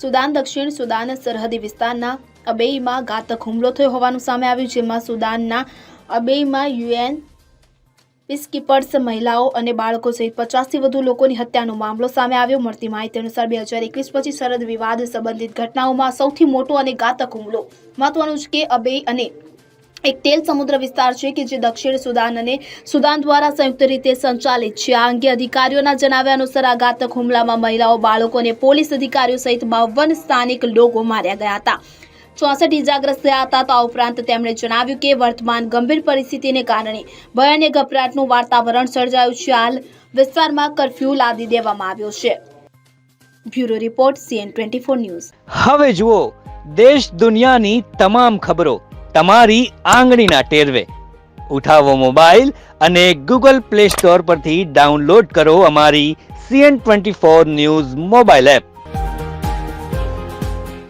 Sudan દક્ષિણ Sudan સરહદી વિસ્તારના અબેઈમાં ઘાતક હુમલો થયો હોવાનું સામે આવ્યું, જેમાં સુદાનના અબેઈમાં યુએન પીસકીપર્સ મહિલાઓ અને બાળકો સહિત 50થી વધુ લોકોની હત્યાનો મામલો સામે આવ્યો। મળતી માહિતી અનુસાર 2021 પછી સરહદ વિવાદ સંબંધિત ઘટનાઓમાં સૌથી મોટો અને ઘાતક હુમલો। મહત્વનું છે કે અબેઈ અને એક તેલ સમુદ્ર વિસ્તાર છે કે જે દક્ષિણ સુદાન અને સુદાન દ્વારા સંયુક્ત રીતે સંચાલિત છે। આ અંગે અધિકારીઓના જણાવ્યા અનુસાર આ ઘાતક હુમલામાં મહિલાઓ, બાળકો અને પોલીસ અધિકારીઓ સહિત 52 સ્થાનિક લોકો માર્યા ગયા હતા, 64 ઇજાગ્રસ્ત થયા હતા। તો આ ઉપરાંત તેમણે જણાવ્યું કે વર્તમાન ગંભીર પરિસ્થિતિને કારણે ભય અને ગભરાટનું વાતાવરણ સર્જાયું છે। હાલ વિસ્તારમાં કર્ફ્યુ લાદી દેવામાં આવ્યો છે। Bureau report CN24 news. હવે જુઓ દેશ દુનિયાની તમામ ખબરો તમારી આંગળીના ટેરવે। ઉઠાવો મોબાઈલ અને Google Play Store પરથી ડાઉનલોડ કરો અમારી CN24 ન્યૂઝ મોબાઈલ એપ।